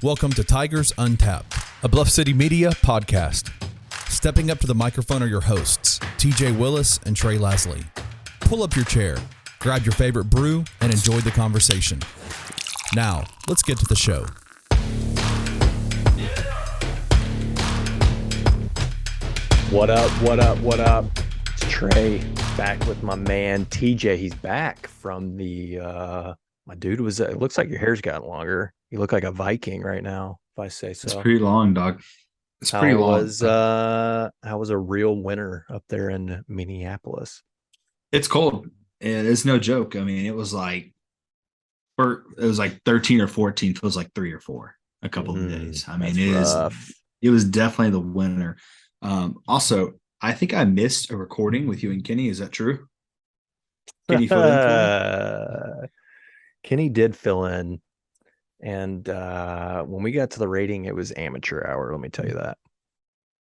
Welcome to Tigers Untapped, a Bluff City Media podcast. Stepping up to the microphone are your hosts, TJ Willis and Trey Lasley. Pull up your chair, grab your favorite brew, and enjoy the conversation. Now, let's get to the show. What up, what up, what up? It's Trey, back with my man TJ. He's back from the, my dude was, it looks like your hair's gotten longer. You look like a Viking right now, if I say so. It's pretty long, dog. It's pretty long. How was a real winter up there in Minneapolis? It's cold. And it's no joke. I mean, it was like 13 or 14. It was like 3 or 4 a couple of days. I mean, it was definitely the winter. Also, I think I missed a recording with you and Kenny. Is that true? Kenny fill in for me? Kenny did fill in. And when we got to the rating, it was amateur hour. Let me tell you that.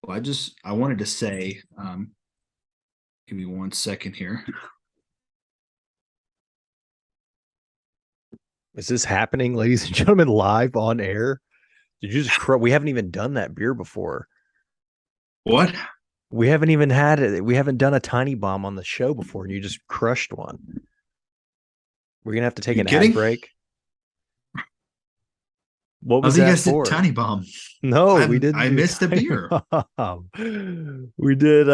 Well, I wanted to say, give me 1 second here. Is this happening, ladies and gentlemen, live on air? Did you just we haven't even done that beer before. What? We haven't even had it. We haven't done a tiny bomb on the show before, and you just crushed one. We're gonna have to take an ad break. What was that for? You guys did tiny bomb. No, we didn't. I missed a beer. We did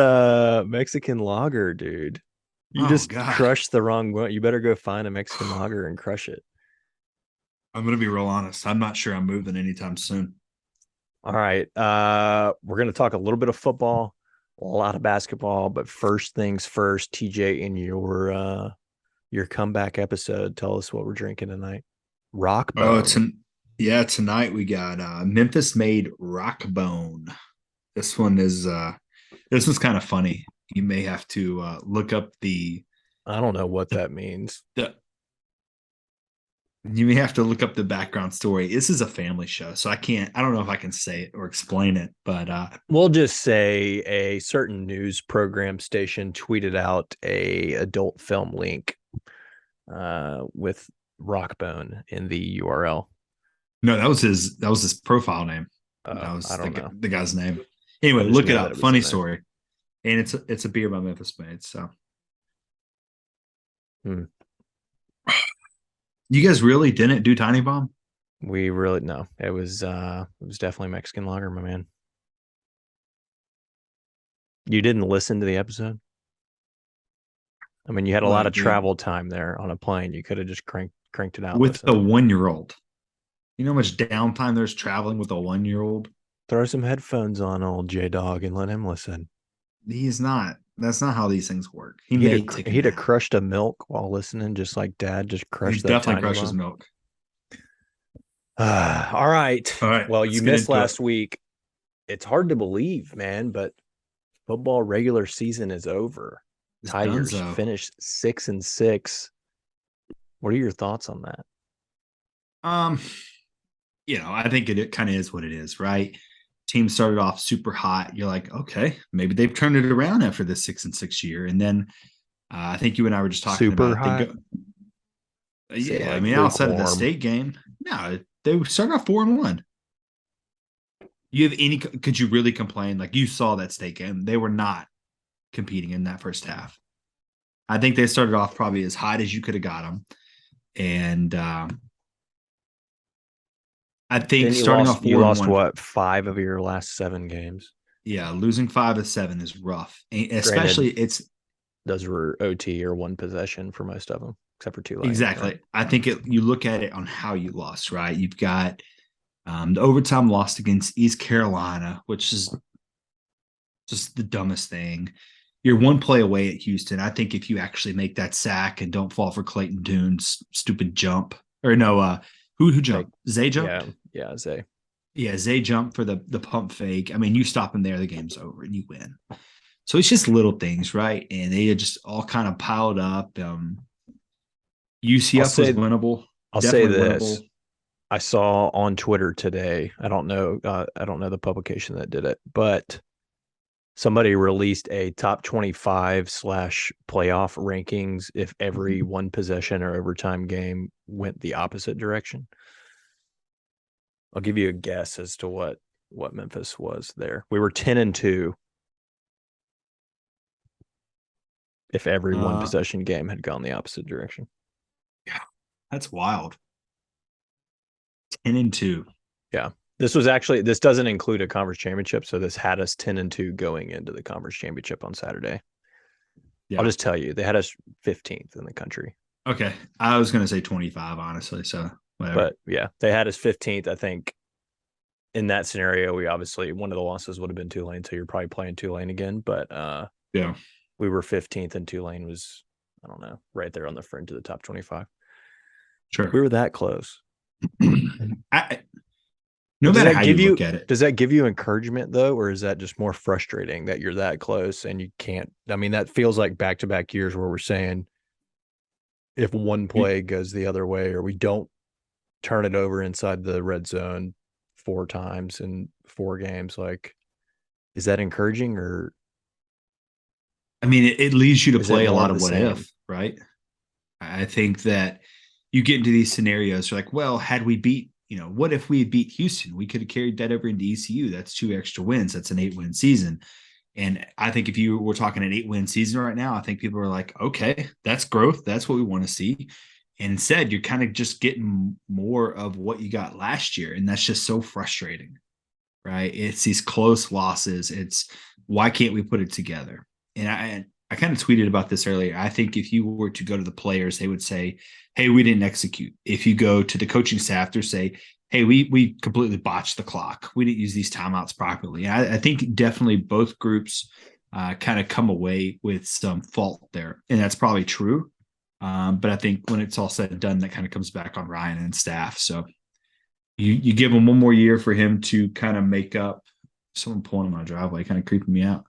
Mexican lager, dude. You crushed the wrong one. You better go find a Mexican lager and crush it. I'm gonna be real honest. I'm not sure I'm moving anytime soon. All right. We're going to talk a little bit of football, a lot of basketball, but first things first, TJ, in your comeback episode, tell us what we're drinking tonight. Rockbone. Tonight we got Memphis made Rockbone. This one's kind of funny. You may have to look up I don't know what that means. You may have to look up the background story. This is a family show, so I don't know if I can say it or explain it, but we'll just say a certain news program station tweeted out a adult film link with Rockbone in the URL. No, that was his profile name. That was the guy's name. Anyway, look it up. Funny story. And it's a beer by Memphis made, so. You guys really didn't do Tiny Bomb? We really no. It was definitely Mexican lager, my man. You didn't listen to the episode? I mean, you had a lot of travel time there on a plane. You could have just cranked it out. With the 1-year-old. You know how much downtime there's traveling with a 1-year-old? Throw some headphones on old J-Dog and let him listen. He's not. That's not how these things work. He'd have crushed a milk while listening, just like Dad just crushed that. Definitely crushes milk. All right. Well, you missed last week. It's hard to believe, man, but football regular season is over. Tigers finished 6-6. What are your thoughts on that? I think it kind of is what it is, right? Team started off super hot. You're like, okay, maybe they've turned it around after this 6-6 year. And then I think you and I were just talking super about hot. Outside of the state game, no, they started off 4-1. Could you really complain? Like, you saw that state game. They were not competing in that first half. I think they started off probably as hot as you could have got them. And I think starting off 4-1. You lost what, 5 of your last 7 games? Yeah, losing 5 of 7 is rough. Especially those were OT or 1 possession for most of them, except for 2. Exactly. I think you look at it on how you lost, right? You've got the overtime loss against East Carolina, which is just the dumbest thing. You're 1 play away at Houston. I think if you actually make that sack and don't fall for Clayton Dune's stupid jump, or no, who jumped? Zay jumped? Yeah, Zay. Yeah, Zay jumped for the pump fake. I mean, you stop him there, the game's over and you win. So it's just little things, right? And they just all kind of piled up. UCF was winnable. I'll say this. Winnable. I saw on Twitter today, I don't know the publication that did it, but somebody released a top 25 / playoff rankings if every 1 possession or overtime game went the opposite direction. I'll give you a guess as to what Memphis was there. We were 10-2 if every one possession game had gone the opposite direction. Yeah, that's wild. 10-2. Yeah. This doesn't include a conference championship, so this had us 10-2 going into the conference championship on Saturday. Yeah. I'll just tell you, they had us 15th in the country. Okay. I was going to say 25, honestly, so whatever. But yeah, they had us 15th. I think in that scenario, we obviously, one of the losses would have been Tulane, so you're probably playing Tulane again. But yeah, we were 15th, and Tulane was, I don't know, right there on the fringe of the top 25. Sure. We were that close. No matter how you look at it. Does that give you encouragement, though, or is that just more frustrating that you're that close and you can't? I mean, that feels like back-to-back years where we're saying if one play goes the other way or we don't turn it over inside the red zone 4 times in 4 games, like, is that encouraging or? I mean, it leads you to play a lot of what if, right? I think that you get into these scenarios, you're like, well, had we beat, what if we had beat Houston? We could have carried that over into ECU. That's 2 extra wins. That's an 8-win season. And I think if you were talking an 8-win season right now, I think people are like, okay, that's growth. That's what we want to see. And instead, you're kind of just getting more of what you got last year. And that's just so frustrating, right? It's these close losses. It's why can't we put it together? And I kind of tweeted about this earlier. I think if you were to go to the players, they would say, hey, we didn't execute. If you go to the coaching staff, they'll say, hey, we completely botched the clock. We didn't use these timeouts properly. I think definitely both groups kind of come away with some fault there. And that's probably true. But I think when it's all said and done, that kind of comes back on Ryan and staff. So you give him one more year for him to kind of make up. Someone pulling in my driveway, kind of creeping me out.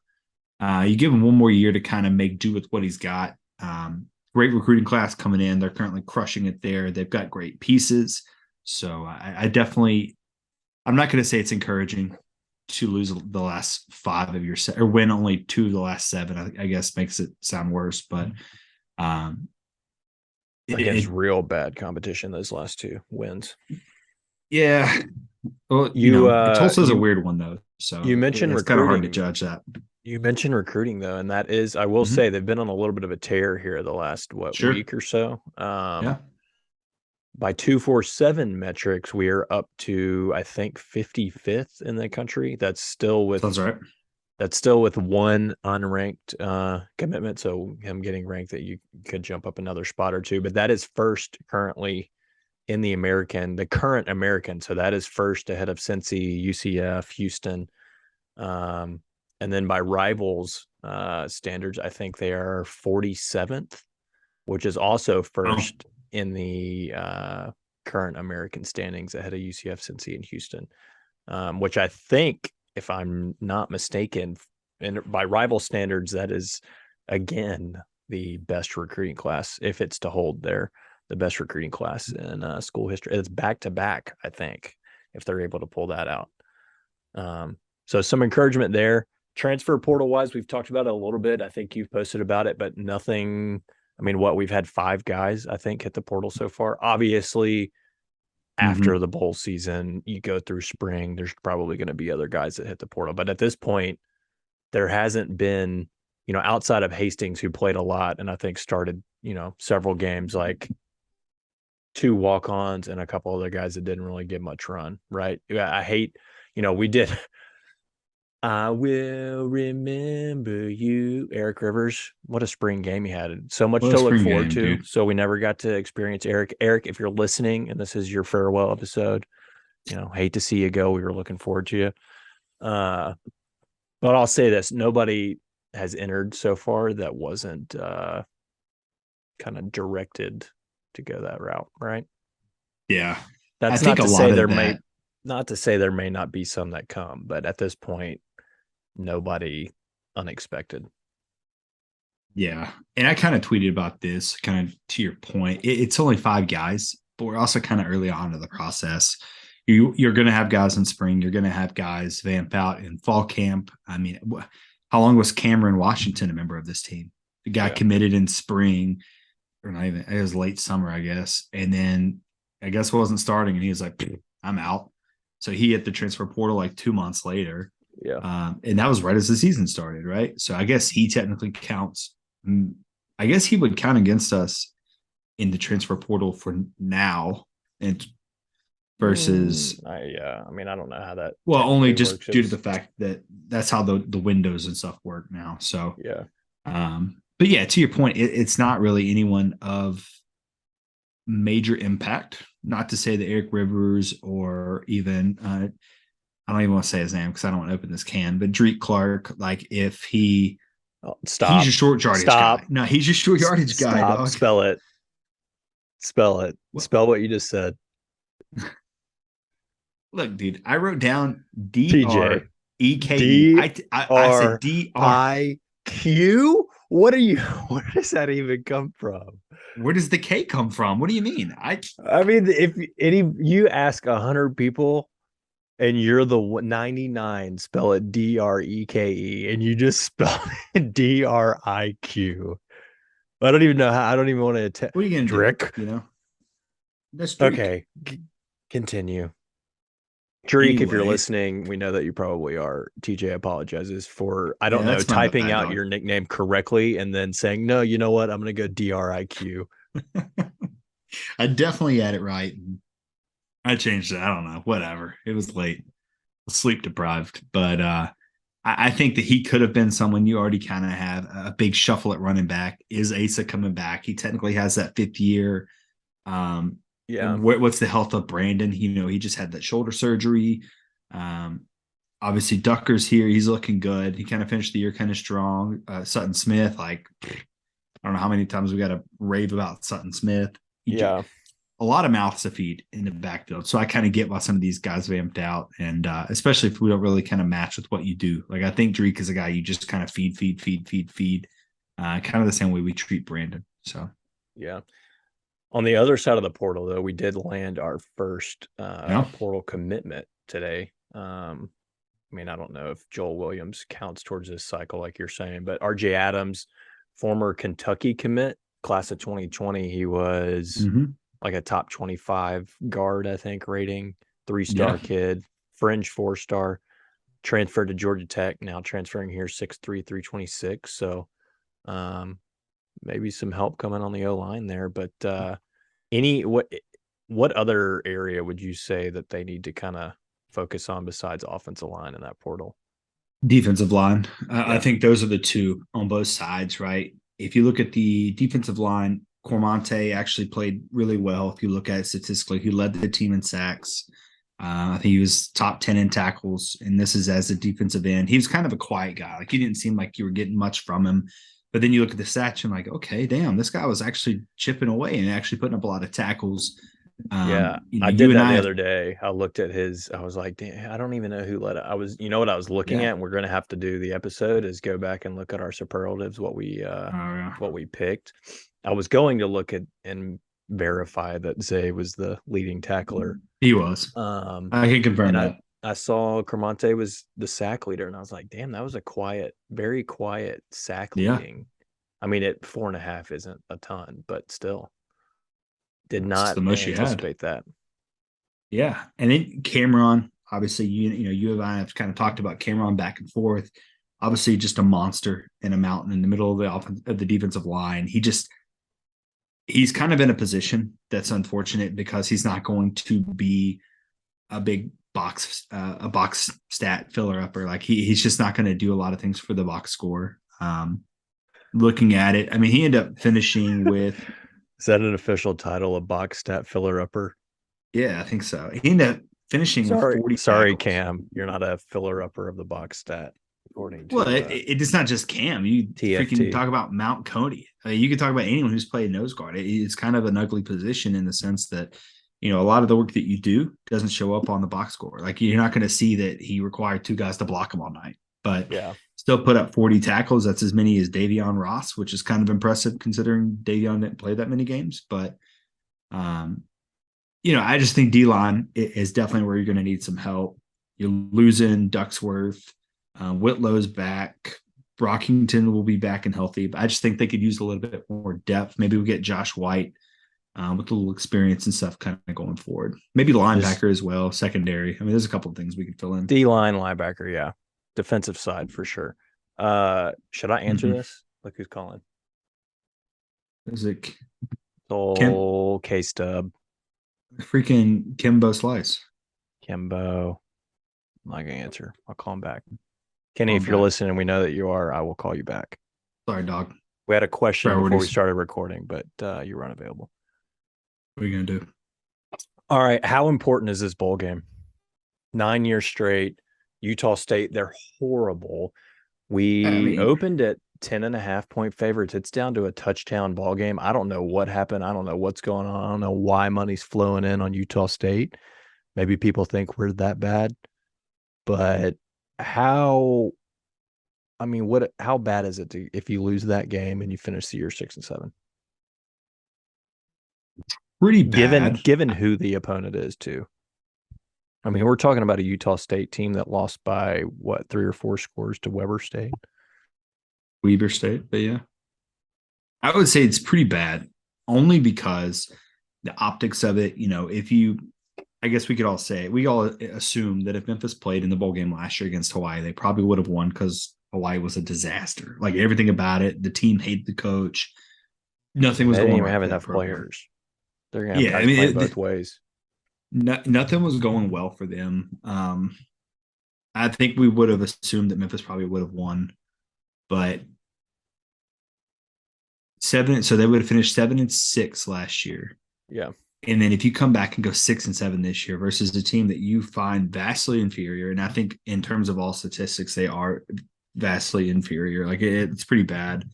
You give him one more year to kind of make do with what he's got. Great recruiting class coming in. They're currently crushing it there. They've got great pieces. So I definitely, I'm not going to say it's encouraging to lose the last 5 of your set or win only 2 of the last 7, I guess makes it sound worse, but against real bad competition, those last 2 wins. Yeah. Well, Tulsa's a weird one though. So you mentioned it's kind of hard to judge that. You mentioned recruiting though, and that is, I will say, they've been on a little bit of a tear here the last week or so. Yeah. By 247 metrics, we are up to, I think, 55th in the country. That's still with Sounds right. That's still with 1 unranked commitment. So him getting ranked, that you could jump up another spot or 2. But that is first currently in the current American. So that is first ahead of Cincy, UCF, Houston. And then by rivals standards, I think they are 47th, which is also first in the current American standings ahead of UCF, Cincy, and Houston, which I think, if I'm not mistaken, and by rival standards, that is, again, the best recruiting class, if it's to hold there, the best recruiting class in school history. It's back-to-back, I think, if they're able to pull that out. So some encouragement there. Transfer portal-wise, we've talked about it a little bit. I think you've posted about it, but nothing. I mean, we've had 5 guys, I think, hit the portal so far. Obviously, after the bowl season, you go through spring, there's probably going to be other guys that hit the portal. But at this point, there hasn't been, outside of Hastings, who played a lot and I think started, several games, like 2 walk-ons and a couple other guys that didn't really get much run, right? I hate, we did – I will remember you, Eric Rivers. What a spring game he had. So much to look forward to. Dude. So we never got to experience Eric. Eric, if you're listening and this is your farewell episode, hate to see you go. We were looking forward to you. But I'll say this. Nobody has entered so far that wasn't kind of directed to go that route, right? Yeah. That's not to say there may not be some that come, but at this point, nobody unexpected. Yeah. And I kind of tweeted about this, kind of to your point. It's only 5 guys, but we're also kind of early on in the process. You're going to have guys in spring. You're going to have guys vamp out in fall camp. I mean, how long was Cameron Washington a member of this team? The guy committed in spring, or not even, it was late summer, I guess. And then I guess wasn't starting, and he was like, I'm out. So he hit the transfer portal like 2 months later. Yeah. And that was right as the season started, right? So I guess he technically counts. I guess he would count against us in the transfer portal for now, and versus I mean, I don't know how that. well, only just works. due to the fact that that's how the windows and stuff work now. So Yeah. But yeah, to your point, it's not really anyone of major impact. Not to say that Eric Rivers or even I don't even want to say his name because I don't want to open this can, but Drake Clark, like if he stop. He's your short yardage guy. No, he's your short yardage guy, dog. Spell it. Spell what you just said. Look, dude, I wrote down TJ. DREKE. I said DRIQ. What where does that even come from? Where does the K come from? What do you mean? I mean, if you ask 100 people and you're the 99, spell it DREKE, and you just spell it DRIQ. I don't even know how. I don't even want to attempt. What are you gonna Drick? Do? You know, that's Drake. Okay. Continue. Drake, anyway, if you're listening, we know that you probably are. TJ apologizes for typing out your nickname correctly and then saying, no, you know what? I'm going to go DRIQ. I definitely had it right. I changed it. I don't know. Whatever. It was late. Sleep deprived. But I think that he could have been someone you already kind of have a big shuffle at running back. Is Asa coming back? He technically has that 5th year. Yeah. What's the health of Brandon? He just had that shoulder surgery. Obviously Ducker's here. He's looking good. He kind of finished the year kind of strong. Sutton Smith, like, I don't know how many times we got to rave about Sutton Smith. A lot of mouths to feed in the backfield. So I kind of get why some of these guys vamped out. And especially if we don't really kind of match with what you do. Like, I think Drake is a guy you just kind of feed. Kind of the same way we treat Brandon. So, yeah. On the other side of the portal, though, we did land our first portal commitment today. I mean, I don't know if Joel Williams counts towards this cycle like you're saying, but RJ Adams, former Kentucky commit, class of 2020, he was like a top 25 guard, I think, rating, 3-star kid, fringe 4-star, transferred to Georgia Tech, now transferring here 6'3", 326. So maybe some help coming on the O-line there, but what other area would you say that they need to kind of focus on besides offensive line in that portal? Defensive line. I think those are the two on both sides, right? If you look at the defensive line, Cormonte actually played really well. If you look at it statistically, he led the team in sacks. I think he was top 10 in tackles, and this is as a defensive end. He was kind of a quiet guy. Like, he didn't seem like you were getting much from him. But then you look at the stats and like, okay, damn, this guy was actually chipping away and actually putting up a lot of tackles. I did that the other day. I looked at I was like, damn, I don't even know who led it. What I was looking at, and we're going to have to do the episode, is go back and look at our superlatives, what we picked. I was going to look at and verify that Zay was the leading tackler. He was. I can confirm that. I saw Cormonte was the sack leader, and I was like, damn, that was a very quiet sack leading. I mean, 4.5 isn't a ton, but still did not anticipate that. Yeah. And then Cameron, obviously, you and I have kind of talked about Cameron back and forth. Obviously, just a monster in a mountain in the middle of the defensive line. He's kind of in a position that's unfortunate because he's not going to be a big box stat filler upper. Like, he's just not going to do a lot of things for the box score. Looking at it, I mean, he ended up finishing with is that an official title, a box stat filler upper? Yeah, I think so. He ended up finishing with 40 Sorry, tackles. Cam, you're not a filler upper of the box stat. According to it's not just Cam. You TFT. Freaking talk about Mount Cody. You can talk about anyone who's played nose guard. It's kind of an ugly position in the sense that, a lot of the work that you do doesn't show up on the box score. Like, you're not going to see that he required 2 guys to block him all night, but still put up 40 tackles. That's as many as Davion Ross, which is kind of impressive considering Davion didn't play that many games. But, I just think D-line is definitely where you're going to need some help. You're losing Ducksworth. Whitlow's back. Brockington will be back and healthy, but I just think they could use a little bit more depth. Maybe we'll get Josh White with a little experience and stuff kind of going forward. Maybe linebacker as well, secondary. I mean, there's a couple of things we could fill in. D-line linebacker, yeah. Defensive side for sure. Should I answer this? Look who's calling. Is it K-Stub. Freaking Kimbo Slice. Kimbo. I'm not going to answer. I'll call him back. Kenny, if you're listening, we know that you are. I will call you back. Sorry, dog. We had a question before we started recording, but you were unavailable. What are you going to do? All right. How important is this bowl game? 9 years straight. Utah State, they're horrible. We opened at 10.5-point favorites. It's down to a touchdown ball game. I don't know what happened. I don't know what's going on. I don't know why money's flowing in on Utah State. Maybe people think we're that bad. But how bad is it if you lose that game and you finish the year 6-7? Pretty bad. Given who the opponent is, too. I mean, we're talking about a Utah State team that lost by, 3 or 4 scores to Weber State? Weber State, but yeah. I would say it's pretty bad, only because the optics of it, I guess we all assume that if Memphis played in the bowl game last year against Hawaii, they probably would have won because Hawaii was a disaster. Like everything about it, the team hated the coach. Nothing was going right. They didn't even have enough players. They're going to have to play both ways. Nothing was going well for them. I think we would have assumed that Memphis probably would have won, but so they would have finished 7-6 last year. Yeah. And then if you come back and go 6-7 this year versus a team that you find vastly inferior, and I think in terms of all statistics, they are vastly inferior. Like it's pretty bad.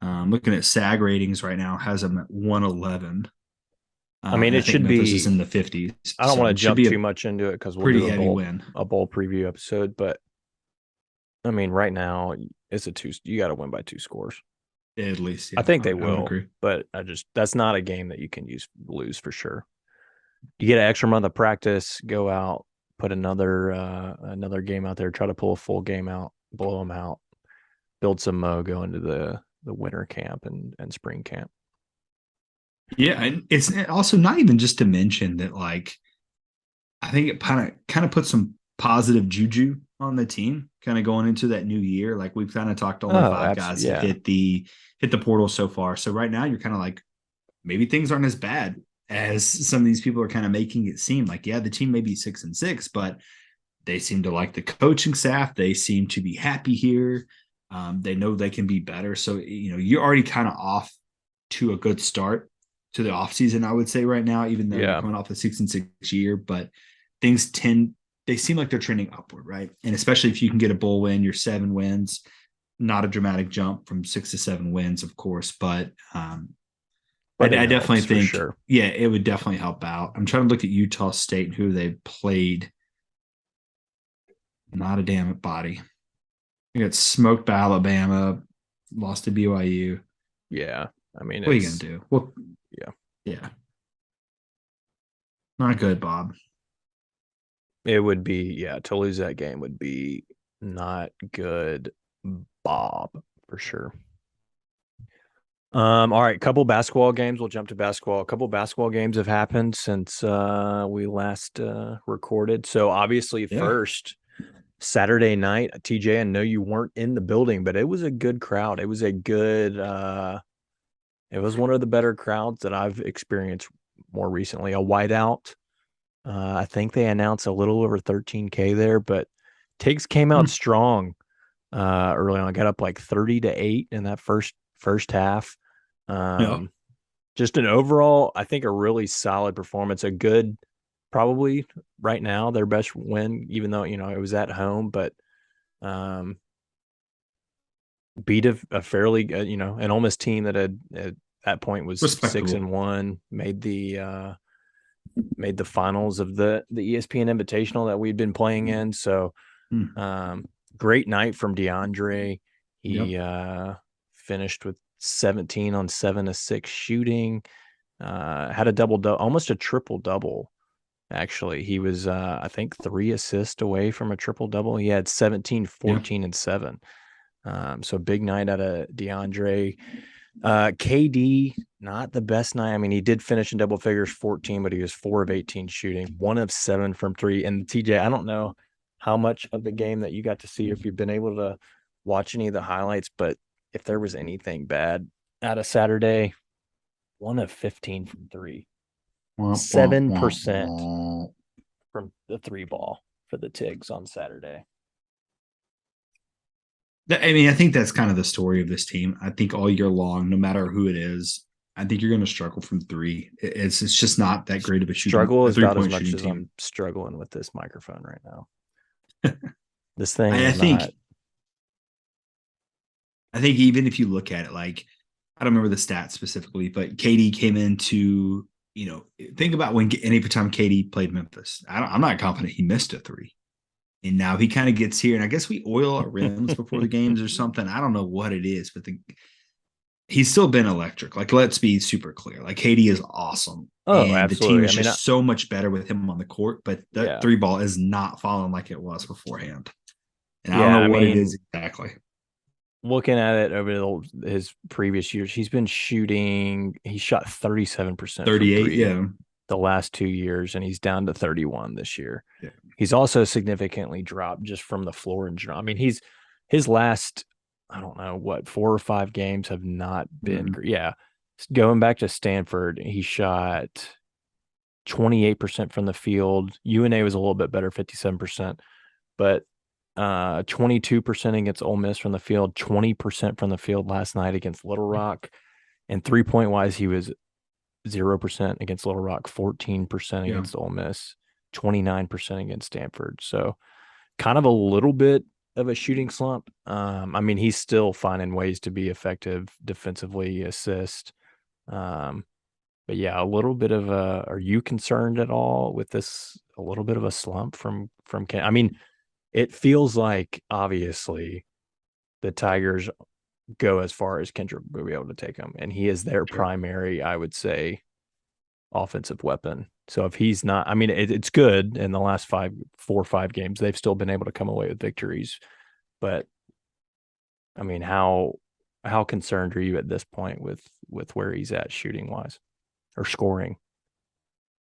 Looking at SAG ratings right now, has them at 111. I mean, it should be. This is in the 50s. I don't want to jump too much into it because we'll do a bowl preview episode. But I mean, right now it's you got to win by 2 scores. At least, yeah, I think they will. But that's not a game that you can lose for sure. You get an extra month of practice, go out, put another game out there, try to pull a full game out, blow them out, build some mo, go into the winter camp and spring camp. Yeah, and it's also not even just to mention that, like, I think it kind of puts some positive juju on the team, kind of going into that new year. Like we've kind of talked to only 5 guys that hit the portal so far. So right now you're kind of like, maybe things aren't as bad as some of these people are kind of making it seem. Like, yeah, the team may be 6-6, but they seem to like the coaching staff. They seem to be happy here. They know they can be better. So, you're already kind of off to a good start to the offseason, I would say right now, even though they're coming off a 6-6 year, but things they seem like they're trending upward, right? And especially if you can get a bowl win, your 7 wins, not a dramatic jump from 6 to 7 wins, of course, but I definitely think, it would definitely help out. I'm trying to look at Utah State and who they've played. Not a damn body. You got smoked by Alabama, lost to BYU. Yeah. I mean, what are you going to do? Well, yeah. Not good, Bob. It would be, to lose that game would be not good, Bob, for sure. All right, couple basketball games. We'll jump to basketball. A couple basketball games have happened since we last recorded. So obviously, first Saturday night, TJ, I know you weren't in the building, but it was a good crowd. It was a good. It was one of the better crowds that I've experienced more recently. A whiteout. I think they announced a little over 13K there, but Tiggs came out strong early on. Got up like 30-8 in that first half. Just an overall, I think, a really solid performance. A good, probably right now their best win, even though it was at home, but beat a fairly an Ole Miss team that had at that point was 6-1, made the finals of the ESPN Invitational that we'd been playing in. So great night from DeAndre. He finished with 17 on 7-6 shooting, had a double, almost a triple double. Actually, he was, I think 3 assists away from a triple double. He had 17, 14 and 7. So big night out of DeAndre. KD, not the best night. I mean, he did finish in double figures, 14, but he was 4 of 18 shooting, 1 of 7 from 3. And TJ, I don't know how much of the game that you got to see, if you've been able to watch any of the highlights, but if there was anything bad out of Saturday, 1 of 15 from 3, 7% from the 3 ball for the Tigs on Saturday. I mean, I think that's kind of the story of this team. I think all year long, no matter who it is, I think you're going to struggle from 3. It's just not that great of a shooting. Struggle is about as much as team. I'm struggling with this microphone right now. This thing I is think, not. I think even if you look at it, like, I don't remember the stats specifically, but KD came into, think about when any time KD played Memphis. I'm not confident he missed a 3. And now he kind of gets here, and I guess we oil our rims before the games or something. I don't know what it is, but he's still been electric. Like, let's be super clear. Like, KD is awesome. Oh, and absolutely. the team is just so much better with him on the court, but that 3 ball is not falling like it was beforehand. And I don't know what it is exactly. Looking at it over his previous years, he's been shooting. He shot 37%, 38, the last 2 years, and he's down to 31 this year. Yeah. He's also significantly dropped just from the floor in general. I mean, his last, I don't know what, 4 or 5 games have not been great. Yeah. Going back to Stanford, he shot 28% from the field. UNA was a little bit better, 57%, but 22% against Ole Miss from the field, 20% from the field last night against Little Rock. And 3-point wise, he was 0% against Little Rock, 14% against Ole Miss, 29% against Stanford. So kind of a little bit of a shooting slump. I mean, he's still finding ways to be effective defensively, assist. But yeah, a little bit of are you concerned at all with this? A little bit of a slump from Ken? I mean, it feels like obviously the Tigers go as far as Kendric will be able to take him, and he is their primary, I would say, offensive weapon. So if he's not, I mean, it's good in the last 4 or 5 games, they've still been able to come away with victories. But I mean, how concerned are you at this point with where he's at shooting wise or scoring?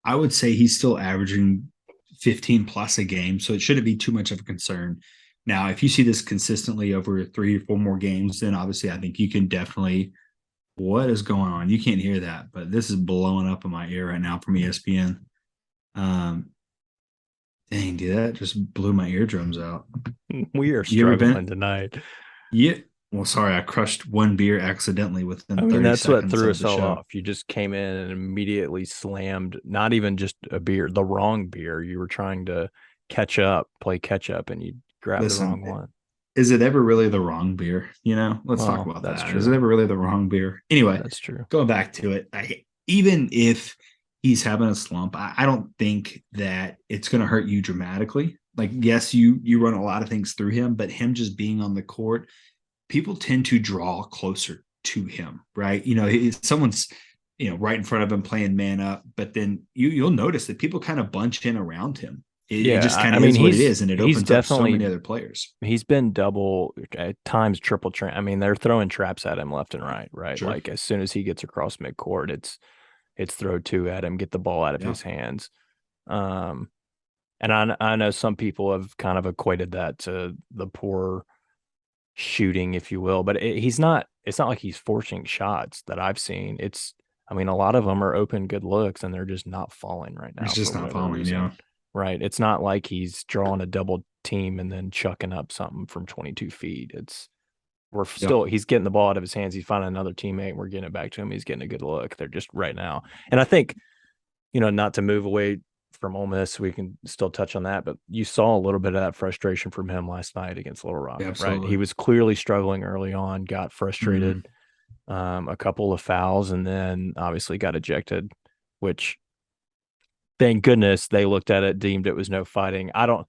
I would say he's still averaging 15 plus a game, so it shouldn't be too much of a concern. Now, if you see this consistently over 3 or 4 more games, then obviously I think you can definitely. What is going on? You can't hear that, but this is blowing up in my ear right now from ESPN. Dang, dude, that just blew my eardrums out. We are struggling tonight. Yeah. Well, sorry, I crushed 1 beer accidentally within 30 that's seconds. What threw us all off. You just came in and immediately slammed, not even just a beer, the wrong beer. You were trying to play catch up, and you grabbed the wrong one. Is it ever really the wrong beer? Let's talk about that. True. Is it ever really the wrong beer? Anyway, that's true. Going back to it, even if he's having a slump, I don't think that it's going to hurt you dramatically. Like, yes, you run a lot of things through him, but him just being on the court, people tend to draw closer to him, right? Someone's, right in front of him playing man up, but then you'll notice that people kind of bunch in around him. It just kind of is what it is, and it opens up so many other players. He's been double, at times triple trap. I mean, they're throwing traps at him left and right? Sure. Like, as soon as he gets across midcourt, it's throw 2 at him, get the ball out of his hands. And I know some people have kind of equated that to the poor shooting, if you will, but it's not like he's forcing shots that I've seen. I mean, a lot of them are open good looks, and they're just not falling right now. It's just not falling, reason. Right. It's not like he's drawing a double team and then chucking up something from 22 feet. He's getting the ball out of his hands. He's finding another teammate. We're getting it back to him. He's getting a good look. They're just right now. And I think, not to move away from Ole Miss, we can still touch on that, but you saw a little bit of that frustration from him last night against Little Rock, right? He was clearly struggling early on, got frustrated, a couple of fouls, and then obviously got ejected, which, thank goodness they looked at it, deemed it was no fighting. I don't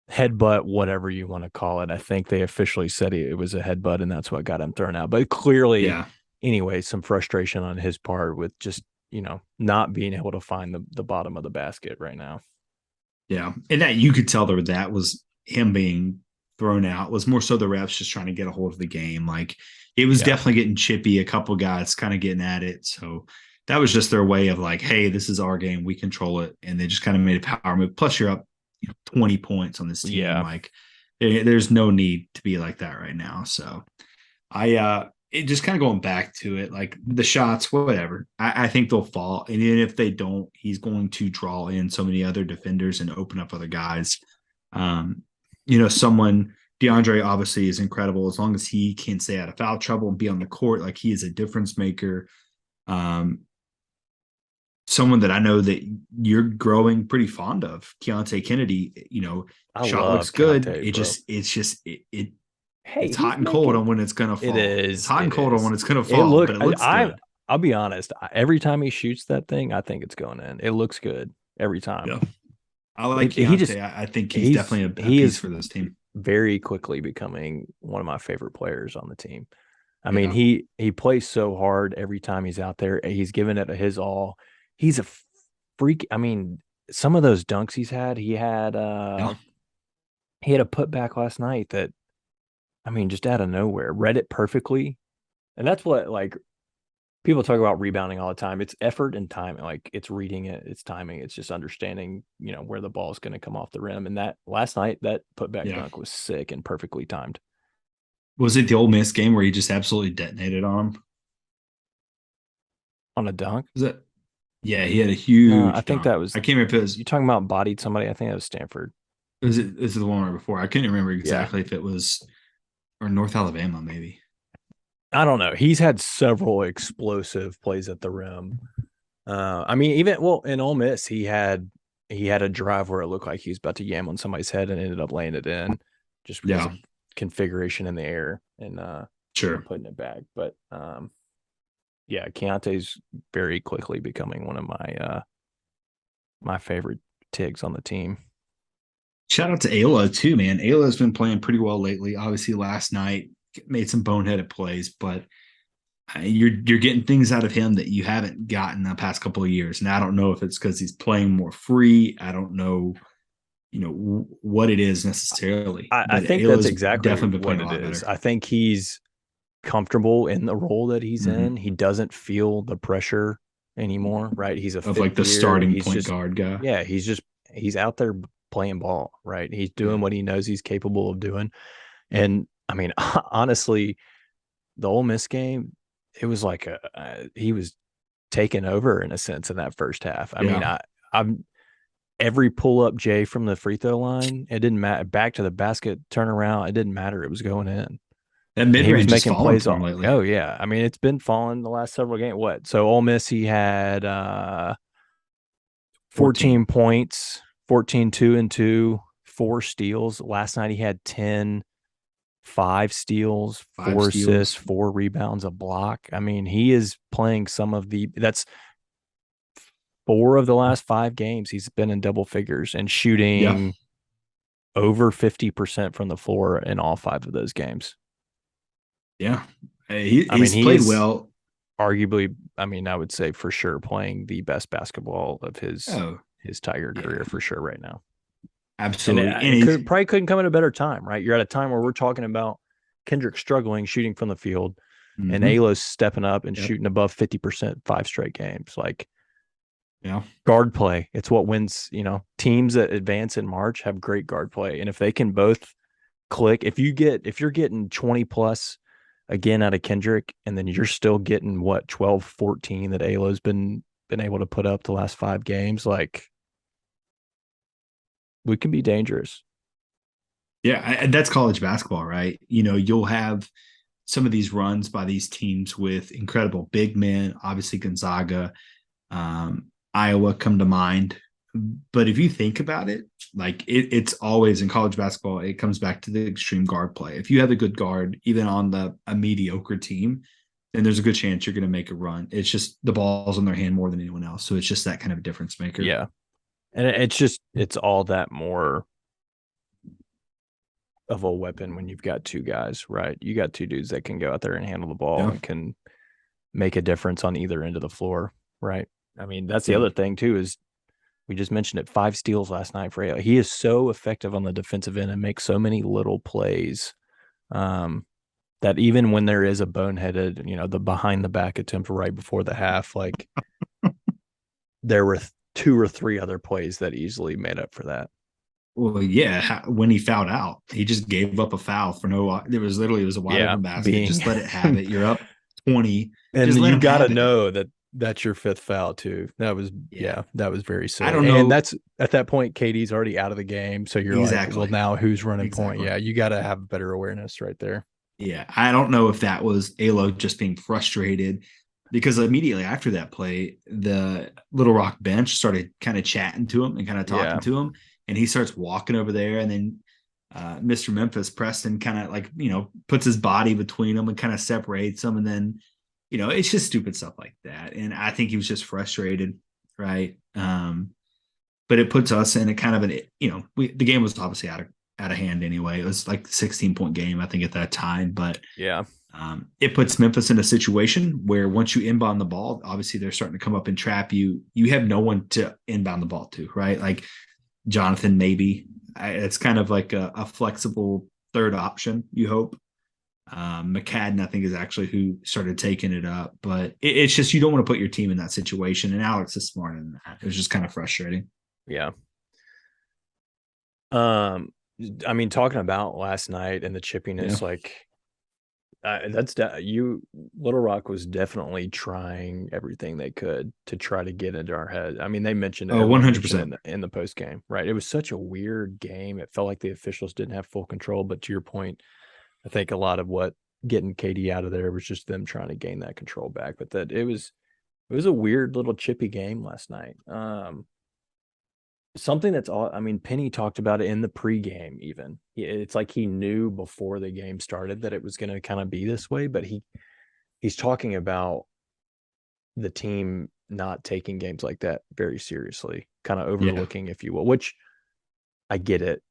headbutt, whatever you want to call it. I think they officially said it was a headbutt, and that's what got him thrown out. But clearly, anyway, some frustration on his part with just, not being able to find the bottom of the basket right now. Yeah. And that you could tell that was him being thrown out. It was more so the refs just trying to get a hold of the game. Like it was definitely getting chippy. A couple guys kind of getting at it. So that was just their way of like, hey, this is our game. We control it. And they just kind of made a power move. Plus you're up 20 points on this team. Yeah. Like there's no need to be like that right now. So it just kind of going back to it, like the shots, whatever. I think they'll fall. And even if they don't, he's going to draw in so many other defenders and open up other guys. Someone, DeAndre obviously is incredible as long as he can stay out of foul trouble and be on the court. Like he is a difference maker. Someone that I know that you're growing pretty fond of, Keontae Kennedy, shot looks good. It's hot and cold on when it's going to fall. It is. It's hot and cold on when it's going to fall, but it looks good. I'll be honest. Every time he shoots that thing, I think it's going in. It looks good every time. Yeah. I like Keontae. I think he's definitely a piece for this team. Very quickly becoming one of my favorite players on the team. I mean, he plays so hard every time he's out there. He's giving it his all. He's a freak. I mean, some of those dunks he had a putback last night that, I mean, just out of nowhere, read it perfectly. And that's what, like, people talk about rebounding all the time. It's effort and timing. Like, it's reading it, it's timing, it's just understanding, where the ball is going to come off the rim. And that last night, that putback dunk was sick and perfectly timed. Was it the Ole Miss game where he just absolutely detonated on him? On a dunk? Was it? Yeah, he had a huge. I think that was. I can't remember if it was. You talking about bodied somebody? I think that was Stanford. This is the one right before. I couldn't remember exactly if it was or North Alabama, maybe. I don't know. He's had several explosive plays at the rim. I mean, in Ole Miss, he had a drive where it looked like he was about to yam on somebody's head and ended up laying it in, just because of configuration in the air and putting it back. But Keontae's very quickly becoming one of my favorite Tigs on the team. Shout out to Ayla too, man. Ayla's been playing pretty well lately. Obviously, last night made some boneheaded plays, but you're getting things out of him that you haven't gotten the past couple of years. And I don't know if it's because he's playing more free. I don't know, what it is necessarily. I think that's exactly what it is. I think he's comfortable in the role that he's in. He doesn't feel the pressure anymore, right? He's the starting point guard guy. Yeah, he's out there playing ball, right? He's doing what he knows he's capable of doing. And I mean, honestly, the Ole Miss game, it was like he was taken over in a sense in that first half. I mean, I'm every pull up Jay from the free throw line, it didn't matter. Back to the basket, turn around, it didn't matter. It was going in. And mid-range is making plays on lately. Oh yeah, I mean, it's been falling the last several games. What? So Ole Miss, he had 14 points, 14, 2 and 2, 4 steals. Last night he had 10, 5 steals, 4 assists, 4 rebounds, a block. I mean, he is playing that's 4 of the last 5 games. He's been in double figures and shooting over 50% from the floor in all 5 of those games. Yeah. He's played well. Arguably, I mean, I would say for sure playing the best basketball of his Tiger career for sure right now. Absolutely. And probably couldn't come at a better time, right? You're at a time where we're talking about Kendrick struggling, shooting from the field, and Alo's stepping up and shooting above 50% 5 straight games. Like, guard play. It's what wins, teams that advance in March have great guard play. And if they can both click, if you're getting 20 plus again out of Kendrick, and then you're still getting 12, 14 that Alo's been able to put up the last 5 games, like, we can be dangerous. Yeah, that's college basketball, right? You'll have some of these runs by these teams with incredible big men, obviously Gonzaga, Iowa come to mind. But if you think about it, like it's always in college basketball, it comes back to the extreme guard play. If you have a good guard, even on a mediocre team, then there's a good chance you're going to make a run. It's just the ball's in their hand more than anyone else. So it's just that kind of a difference maker. Yeah. And it's all that more of a weapon when you've got 2 guys, right? You got 2 dudes that can go out there and handle the ball and can make a difference on either end of the floor, right? I mean, that's the other thing too, is We just mentioned it, 5 steals last night for AO. He is so effective on the defensive end and makes so many little plays that even when there is a boneheaded, the behind the back attempt right before the half, like there were 2 or 3 other plays that easily made up for that. Well, yeah, when he fouled out, he just gave up a foul for no. It was a wide open basket. Just let it have it. You're up 20, and just let you got to have it. know that that's your 5th foul too. That was that was very silly. I don't know. And that's at that point, KD's already out of the game, so you're like, well, now who's running point? Yeah, you got to have better awareness right there. Yeah, I don't know if that was Alo just being frustrated, because immediately after that play, the Little Rock bench started kind of chatting to him and kind of talking to him. And he starts walking over there, and then Mr. Memphis, Preston, kind of like, puts his body between them and kind of separates them. And then, it's just stupid stuff like that. And I think he was just frustrated, right? But it puts us in a kind of the game was obviously out of hand anyway. It was like a 16-point game, I think, at that time. But it puts Memphis in a situation where once you inbound the ball, obviously they're starting to come up and trap you. You have no one to inbound the ball to, right? Like Jonathan, maybe. It's kind of like a flexible third option, you hope. McCadden, I think, is actually who started taking it up. But it's just, you don't want to put your team in that situation. And Alex is smarter than that. It was just kind of frustrating. Yeah. I mean, talking about last night and the chippiness, Little Rock was definitely trying everything they could to try to get into our head. I mean, they mentioned 100% in the post game, right? It was such a weird game. It felt like the officials didn't have full control. But to your point, I think a lot of what getting KD out of there was just them trying to gain that control back. But that it was a weird little chippy game last night. Something that's all, I mean, Penny talked about it in the pregame even. It's like he knew before the game started that it was going to kind of be this way, but he's talking about the team not taking games like that very seriously, kind of overlooking, if you will, which I get it.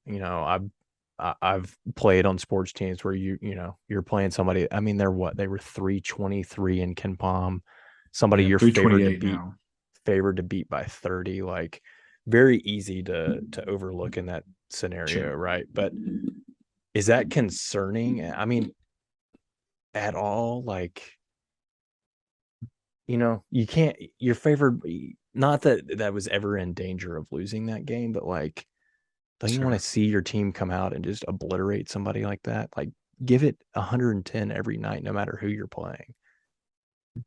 I've played on sports teams where you're playing somebody. I mean, they were 323 in Ken Palm, somebody you're favored to beat by 30, like very easy to overlook in that scenario, right? But is that concerning? I mean, at all? Like, you can't, you're favored, not that was ever in danger of losing that game, but like, don't you want to see your team come out and just obliterate somebody like that? Like, give it 110 every night, no matter who you're playing.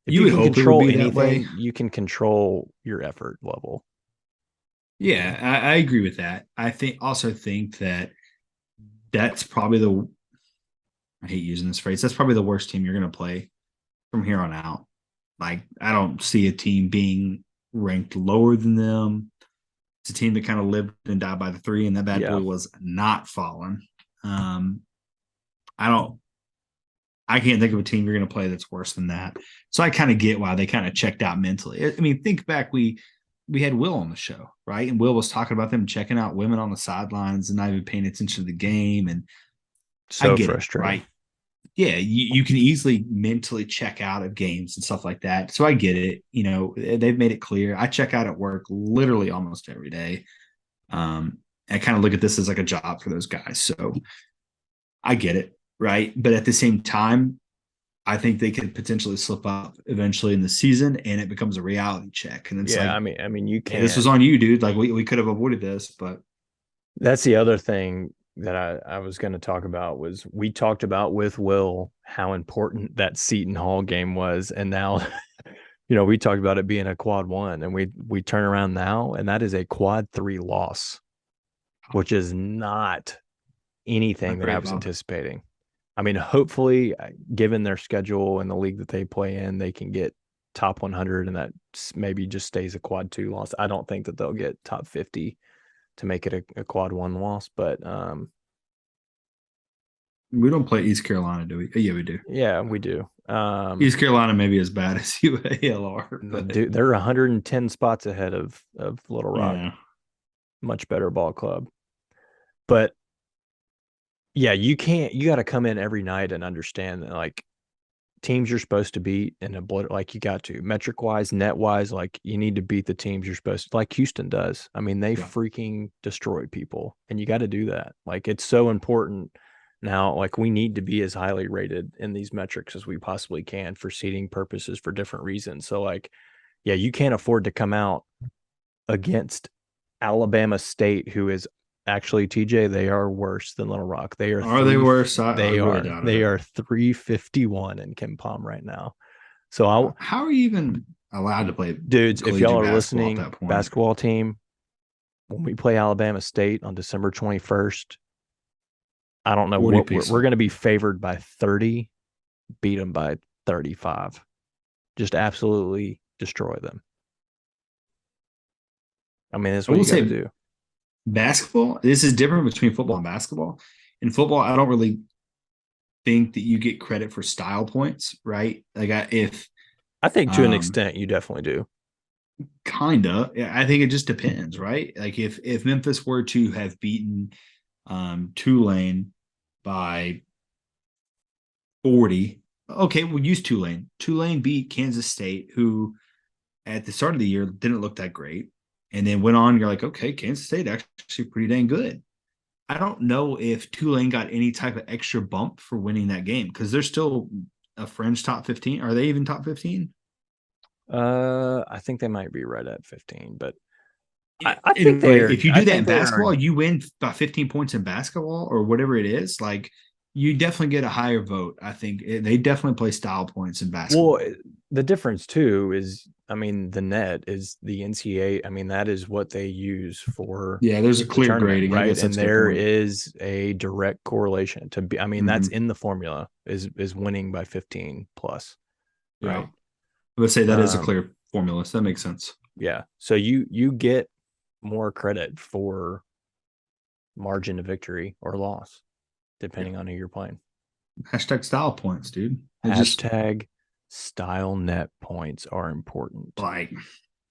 If you can control anything, you can control your effort level. Yeah, I agree with that. I also think that that's probably I hate using this phrase, that's probably the worst team you're going to play from here on out. Like, I don't see a team being ranked lower than them. It's a team that kind of lived and died by the 3, and that bad boy was not falling. I can't think of a team you're going to play that's worse than that. So I kind of get why they kind of checked out mentally. I mean, think back, we had Will on the show, right? And Will was talking about them checking out women on the sidelines and not even paying attention to the game. And so frustrating, right? Yeah, you can easily mentally check out of games and stuff like that. So I get it. They've made it clear. I check out at work literally almost every day. I kind of look at this as like a job for those guys. So I get it, right? But at the same time, I think they could potentially slip up eventually in the season, and it becomes a reality check. And it's I mean, you can't. Hey, this was on you, dude. Like we could have avoided this, but that's the other thing that I was going to talk about. Was we talked about with Will how important that Seton Hall game was, and now, we talked about it being a quad 1, and we turn around now, and that is a quad 3 loss, which is not anything that I was anticipating. I mean, hopefully, given their schedule and the league that they play in, they can get top 100, and that maybe just stays a quad 2 loss. I don't think that they'll get top 50 to make it a quad 1 loss, but we don't play East Carolina, do we? Yeah, we do. Yeah, we do. East Carolina may be as bad as UAL are. Dude, they're 110 spots ahead of Little Rock. Yeah. Much better ball club. But yeah, you got to come in every night and understand that, like, teams you're supposed to beat in a blood, like you got to metric wise, net wise, like you need to beat the teams you're supposed to, like Houston does. I mean, they freaking destroy people, and you got to do that. Like, it's so important now. Like, we need to be as highly rated in these metrics as we possibly can for seeding purposes for different reasons. So, like, yeah, you can't afford to come out against Alabama State, who is actually, TJ, they are worse than Little Rock. They are they worse? They really are. doubted They it. are 351 in Kim Palm right now. So How are you even allowed to play dudes, if y'all collegiate are basketball listening, at that point? basketball team, when we play Alabama State on December 21st, I don't know 40 what pieces. we're going to be favored by 30, beat them by 35. Just absolutely destroy them. I mean, that's I what will you got to say do. basketball, this is different between football and basketball. In football, I don't really think that you get credit for style points, right? Like I think to an extent you definitely do. Kinda. I think it just depends, right? Like if Memphis were to have beaten Tulane by 40, okay, we'll use Tulane. Tulane beat Kansas State, who at the start of the year didn't look that great. And then went on, you're like, okay, Kansas State actually pretty dang good. I don't know if Tulane got any type of extra bump for winning that game because they're still a fringe top 15. Are they even top 15? I think they might be right at 15, but I Anyway, think they're. if you I do that think in they are. basketball, you win by 15 points in basketball or whatever it is. Like you definitely get a higher vote. I think they definitely play style points in basketball. Well, the difference too is, I mean, the net is the NCAA. I mean, that is what they use for. Yeah, there's a the clear tournament, grading, I right? guess And that's a good there point. is a direct correlation to be. I mean, that's in the formula is winning by 15 plus, Yeah. right? I would say that is a clear formula. So that makes sense. Yeah. So you get more credit for margin of victory or loss, depending on who you're playing. Hashtag style points, dude. Hashtag style net points are important. Like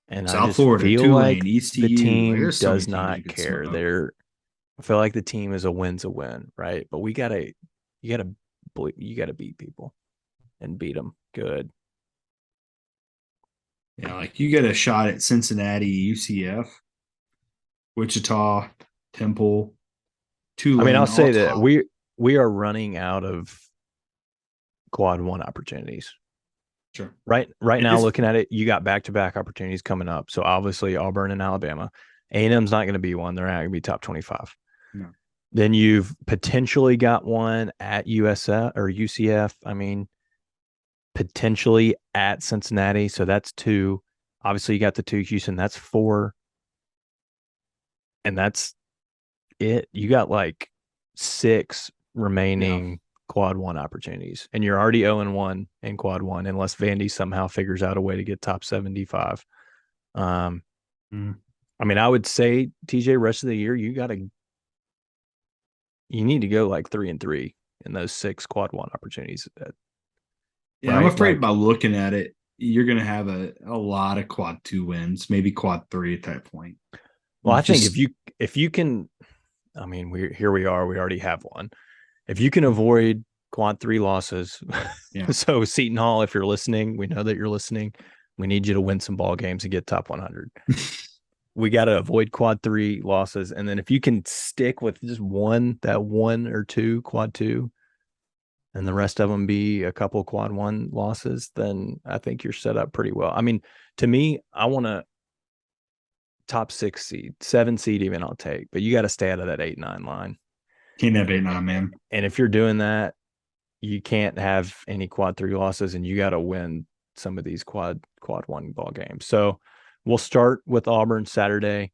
and South I just Florida, feel Tulane, like ECU. the team There's so many does teams you not could care. smoke. I feel like the team is a win's a win, right? But you gotta beat people and beat them good. Yeah, like you get a shot at Cincinnati, UCF, Wichita, Temple, Tulane. I mean, I'll say that top. we are running out of quad one opportunities. Sure. Right now, looking at it, you got back-to-back opportunities coming up. So obviously Auburn and Alabama. A&M's not going to be one. They're not going to be top 25. No. Then you've potentially got one at USF or UCF. I mean, potentially at Cincinnati. So that's 2. Obviously, you got the 2 Houston. That's 4. And that's it. You got like 6 remaining quad one opportunities. And you're already 0-1 in quad one, unless Vandy somehow figures out a way to get top 75. I mean, I would say, TJ, rest of the year, you need to go like 3-3 in those 6 quad one opportunities. Yeah, right? I'm afraid by looking at it, you're going to have a lot of quad 2 wins, maybe quad 3 at that point. Well, I think if you can, I mean, we already have one. If you can avoid quad 3 losses, so Seton Hall, if you're listening, we know that you're listening. We need you to win some ball games and get top 100. We got to avoid quad 3 losses. And then if you can stick with just one or 2 quad 2, and the rest of them be a couple quad 1 losses, then I think you're set up pretty well. I mean, to me, I want to top 6 seed, 7 seed even I'll take, but you got to stay out of that 8-9 line. Can't have 8-9, man. And if you're doing that, you can't have any quad 3 losses, and you got to win some of these quad 1 ball games. So we'll start with Auburn Saturday.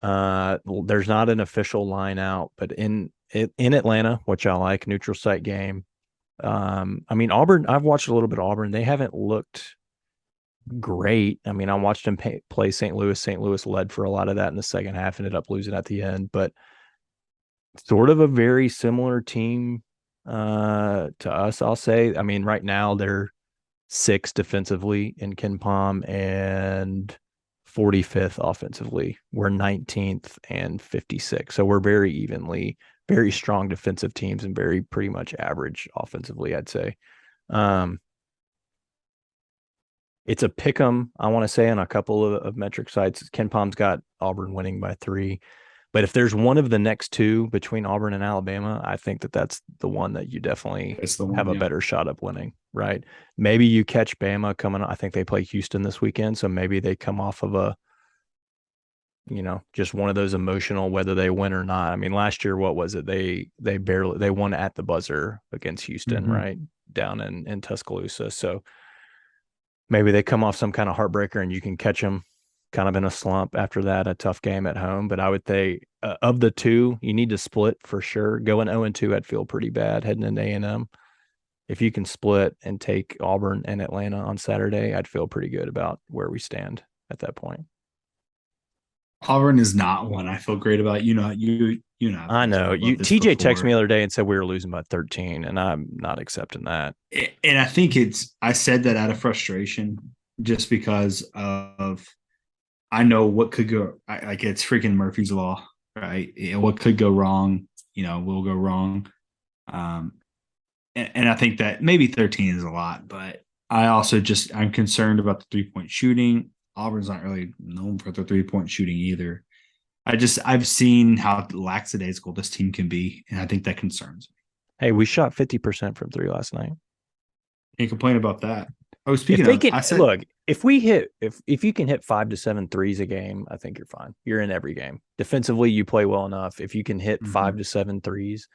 There's not an official line out, but in Atlanta, which I like, neutral site game. I mean, Auburn, I've watched a little bit of Auburn. They haven't looked great. I mean, I watched them play St. Louis. St. Louis led for a lot of that in the second half, ended up losing at the end, but sort of a very similar team to us, I'll say. I mean, right now they're 6th defensively in Ken Palm and 45th offensively. We're 19th and 56th. So we're very strong defensive teams and pretty much average offensively, I'd say. It's a pick 'em, I want to say, on a couple of metric sites. Ken Palm's got Auburn winning by 3. But if there's one of the next two between Auburn and Alabama, I think that's the one that you definitely It's the one, have a yeah. better shot of winning, right? Maybe you catch Bama coming. I think they play Houston this weekend, so maybe they come off of a, just one of those emotional, whether they win or not. I mean, last year, what was it? They won at the buzzer against Houston, right? Down in Tuscaloosa. So maybe they come off some kind of heartbreaker and you can catch them kind of in a slump after that, a tough game at home. But I would say of the two, you need to split for sure. Going 0-2, I'd feel pretty bad heading into A&M. If you can split and take Auburn and Atlanta on Saturday, I'd feel pretty good about where we stand at that point. Auburn is not one I feel great about. You know. I know. TJ texted me the other day and said we were losing by 13, and I'm not accepting that. And I think I said that out of frustration, just because of I know what could go. Like, it's freaking Murphy's Law, right? What could go wrong, will go wrong. And I think that maybe 13 is a lot, but I also I'm concerned about the 3-point shooting. Auburn's not really known for their 3-point shooting either. I've seen how lackadaisical this team can be, and I think that concerns me. Hey, we shot 50% from 3 last night. Can't complain about that. I was speaking look, if you can hit 5 to 7 threes a game, I think you're fine. You're in every game. Defensively, you play well enough. If you can hit 5 to 7 threes,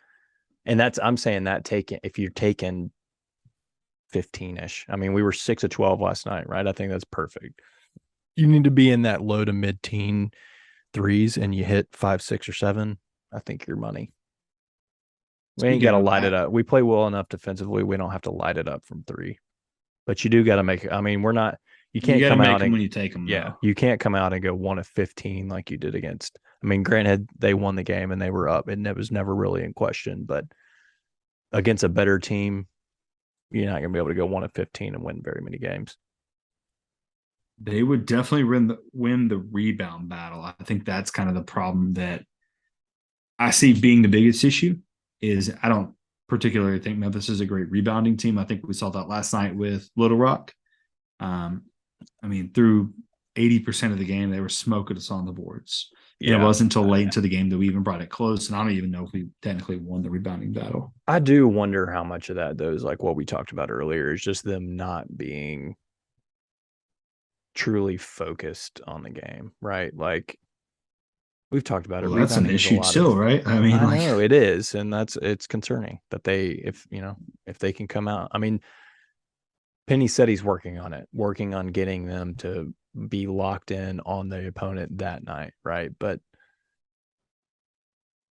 and I'm saying that if you're taking 15-ish. I mean, we were 6 of 12 last night, right? I think that's perfect. You need to be in that low to mid-teen threes, and you hit 5, 6, or 7. I think you're money. We ain't got to light it up. We play well enough defensively. We don't have to light it up from 3. But you do got to make it. I mean, we're not. You can't come out and when you take them. Yeah, you can't come out and go 1 of 15 like you did against. I mean, granted, they won the game and they were up, and it was never really in question. But against a better team, you're not going to be able to go 1 of 15 and win very many games. They would definitely win the rebound battle. I think that's kind of the problem that I see being the biggest issue. Is I don't particularly think Memphis is a great rebounding team. I think we saw that last night with Little Rock. I mean, through 80% of the game, they were smoking us on the boards. Yeah. And it wasn't until late into the game that we even brought it close. And I don't even know if we technically won the rebounding battle. I do wonder how much of that, though, is like what we talked about earlier, is just them not being truly focused on the game, right? Like, we've talked about it. Well, that's an issue still, right? I mean, I know it is, and it's concerning that if they can come out. I mean, Penny said he's working on getting them to be locked in on the opponent that night, right? But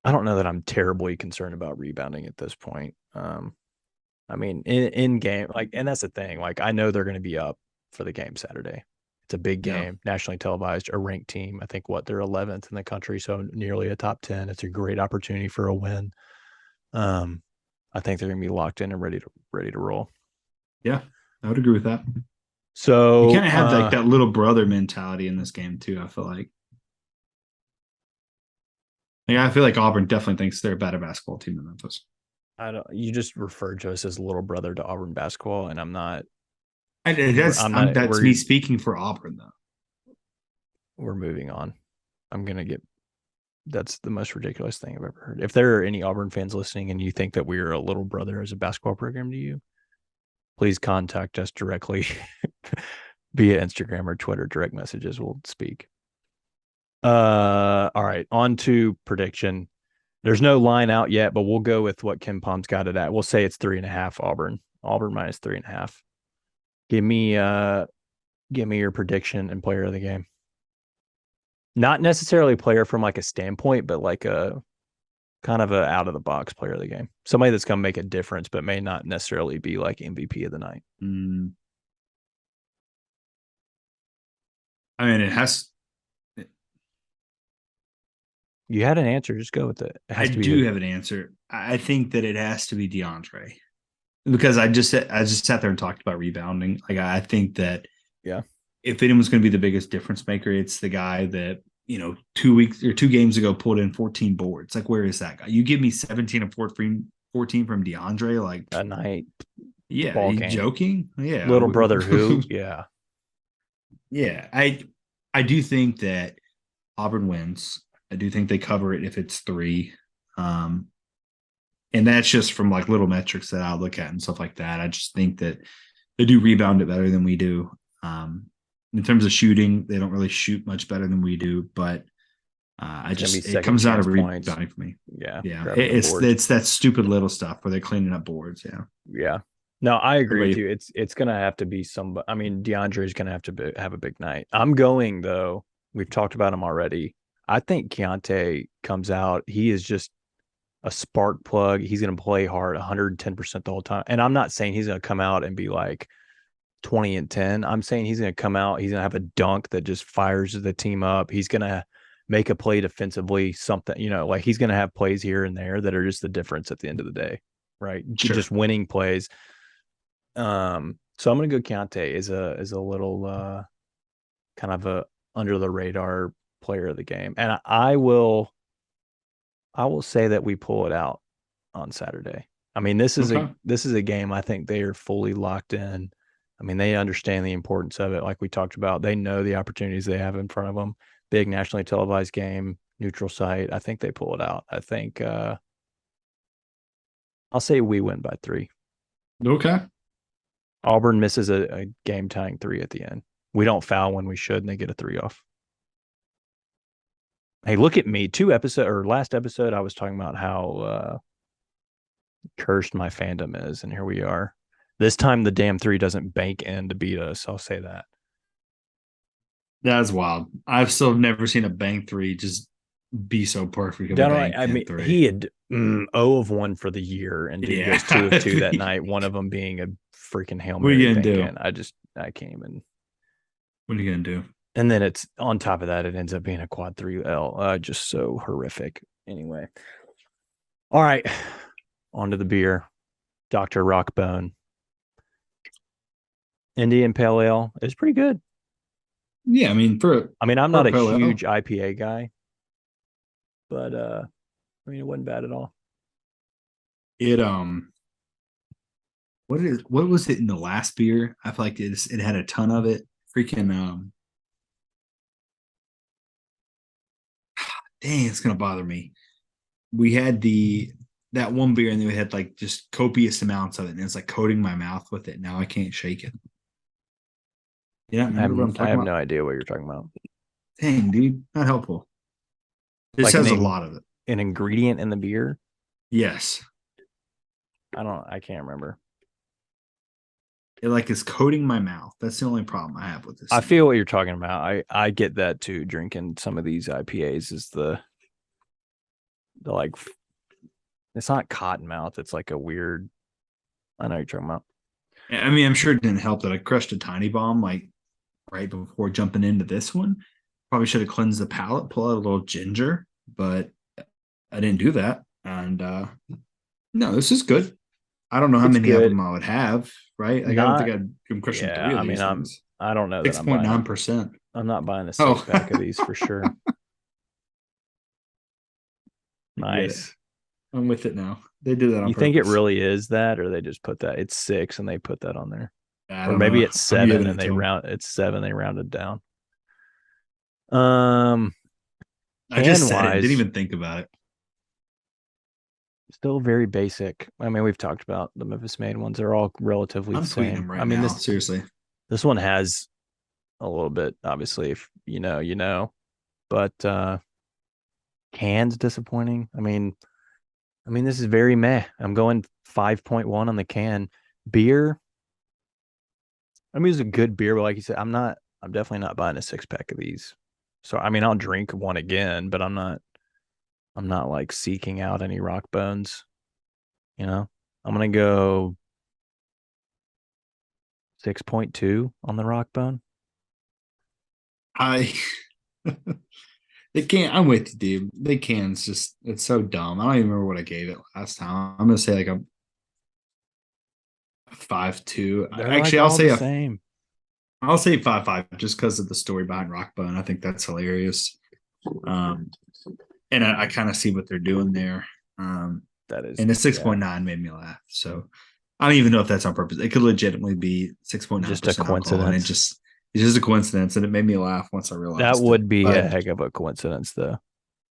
I don't know that I'm terribly concerned about rebounding at this point. I mean, in game, like, and that's the thing. Like, I know they're going to be up for the game Saturday. It's a big game, nationally televised, a ranked team. I think they're 11th in the country, so nearly a top 10. It's a great opportunity for a win. I think they're going to be locked in and ready to roll. Yeah, I would agree with that. So you kind of have like that little brother mentality in this game too. I feel like Auburn definitely thinks they're a better basketball team than Memphis. You just referred to us as little brother to Auburn basketball, and I'm not. That's me speaking for Auburn, though. We're moving on. That's the most ridiculous thing I've ever heard. If there are any Auburn fans listening and you think that we are a little brother as a basketball program to you, please contact us directly via Instagram or Twitter. Direct messages will speak. All right, on to prediction. There's no line out yet, but we'll go with what Ken Palm's got it at. We'll say it's 3.5 Auburn. Auburn minus 3.5. Give me your prediction and player of the game. Not necessarily player from like a standpoint, but like a kind of a out of the box player of the game. Somebody that's going to make a difference, but may not necessarily be like MVP of the night. I mean, it has. You had an answer. Just go with it. I do have an answer. I think that it has to be DeAndre. Because I just sat there and talked about rebounding. Like, I think that if anyone's going to be the biggest difference maker, it's the guy that 2 games ago pulled in 14 boards. Like, where is that guy? You give me 17 and 14 from DeAndre, like a night. Yeah, are you joking? Yeah, little brother who? Yeah, Yeah, I do think that Auburn wins. I do think they cover it if it's 3. And that's just from like little metrics that I look at and stuff like that. I just think that they do rebound it better than we do. In terms of shooting, they don't really shoot much better than we do, but it comes out of rebounding for me. Yeah. It's that stupid little stuff where they're cleaning up boards. Yeah. Yeah. No, I agree with you. It's going to have to be somebody. I mean, DeAndre is going to have to have a big night. I'm going, though. We've talked about him already. I think Keontae comes out. He is just a spark plug. He's going to play hard 110% the whole time. And I'm not saying he's going to come out and be like 20 and 10. I'm saying he's going to come out. He's going to have a dunk that just fires the team up. He's going to make a play defensively, something, like he's going to have plays here and there that are just the difference at the end of the day, right? Sure. Just winning plays. So I'm going to go Keontae is a little kind of a under the radar player of the game. And I will say that we pull it out on Saturday. I mean, this is a game I think they are fully locked in. I mean, they understand the importance of it. Like we talked about, they know the opportunities they have in front of them. Big nationally televised game, neutral site. I think they pull it out. I think I'll say we win by 3. Okay. Auburn misses a game tying 3 at the end. We don't foul when we should, and they get a 3 off. Hey, look at me. Last episode, I was talking about how cursed my fandom is, and here we are. This time, the damn 3 doesn't bank in to beat us. I'll say that. That's wild. I've still never seen a bank 3 just be so perfect. I mean, 3. He had 0 of 1 for the year, and dude goes 2 of 2 that night. One of them being a freaking Hail Mary. What are you gonna do? I can't even. What are you gonna do? And then it's on top of that, it ends up being a quad 3L. Just so horrific. Anyway, all right, on to the beer. Dr. Rockbone Indian Pale Ale is pretty good. Yeah, I mean, I'm not a huge IPA guy, but it wasn't bad at all. It what was it in the last beer? I feel like it had a ton of it. Freaking dang, it's gonna bother me. We had that one beer and then we had like just copious amounts of it, and it's like coating my mouth with it. Now I can't shake it. Yeah, I have no idea what you're talking about. Dang, dude, not helpful. This has a lot of it. An ingredient in the beer? Yes. I can't remember. It like is coating my mouth. That's the only problem I have with this. I feel what you're talking about. I get that too. Drinking some of these IPAs is the like, it's not cotton mouth. It's like a weird. I know what you're talking about. I mean, I'm sure it didn't help that I crushed a tiny bomb like right before jumping into this one. Probably should have cleansed the palate, pull out a little ginger, but I didn't do that. And no, this is good. I don't know how many of them I would have, right? Like, I don't think I'm crushing 3 of these things. I don't know. 6.9%. I'm not buying a 6-pack of these for sure. Nice. I'm with it now. They do that on purpose. You think it really is that, or they just put that? It's 6 and they put that on there. Or maybe it's 7 and it's 7, they rounded down. I just said it. Didn't even think about it. Still very basic. I mean, we've talked about the Memphis Made ones. They're all relatively the same. Them right now, seriously. This one has a little bit, obviously, if you know. But can's disappointing. I mean, this is very meh. I'm going 5.1 on the can. Beer. It's a good beer, but like you said, I'm definitely not buying a 6-pack of these. So, I'll drink one again, but I'm not like seeking out any rock bones. I'm going to go 6.2 on the rock bone. They can't. I'm with you, dude. They can. It's so dumb. I don't even remember what I gave it last time. I'm gonna say like a 5.2. Actually, I'll say same. I'll say 5.5 just because of the story behind Rockbone. I think that's hilarious. And I kind of see what they're doing there. That is, and the 6.9 made me laugh. So I don't even know if that's on purpose. It could legitimately be 6.9% just a coincidence. And It's just a coincidence, and it made me laugh once I realized That would it. be But a heck of a coincidence, though.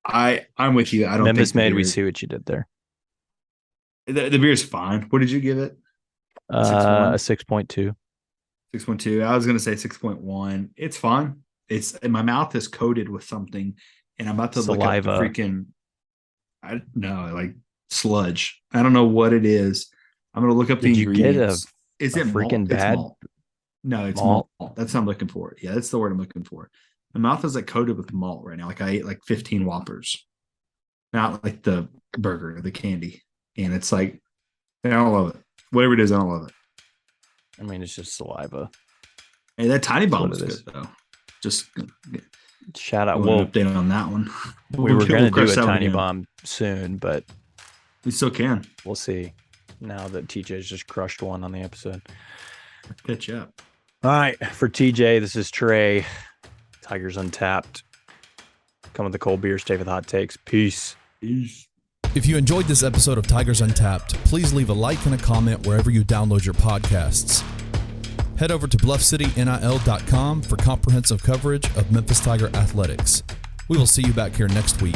I'm with you. I don't Memphis think the made. We beer- see what you did there. the beer's fine. What did you give it? A 6.2. 6.2. I was gonna say 6.1. It's fine. It's my mouth is coated with something, and I'm about to look up the Saliva. freaking. I know, like sludge. I don't know what it is. I'm gonna look up the Did you get ingredients. Is a it freaking malt? bad It's malt. No, it's malt? malt. That's what I'm looking for. Yeah, that's the word I'm looking for. My mouth is like coated with malt right now. Like I ate like 15 Whoppers, not like the burger, the candy, and it's like I don't love it. Whatever it is, I don't love it. I mean, it's just saliva. Hey, that tiny bomb what was it is. good though. Just Shout out. an Well, update on that one. we were going to do crush a that one tiny again. bomb soon, but We still can we'll see. Now that TJ's just crushed one on the episode. catch up. All right, for TJ, this is Trey. Tigers Untapped. Come with the cold beer, stay for the hot takes. Peace. If you enjoyed this episode of Tigers Untapped, please leave a like and a comment wherever you download your podcasts. Head over to bluffcitynil.com for comprehensive coverage of Memphis Tiger athletics. We will see you back here next week.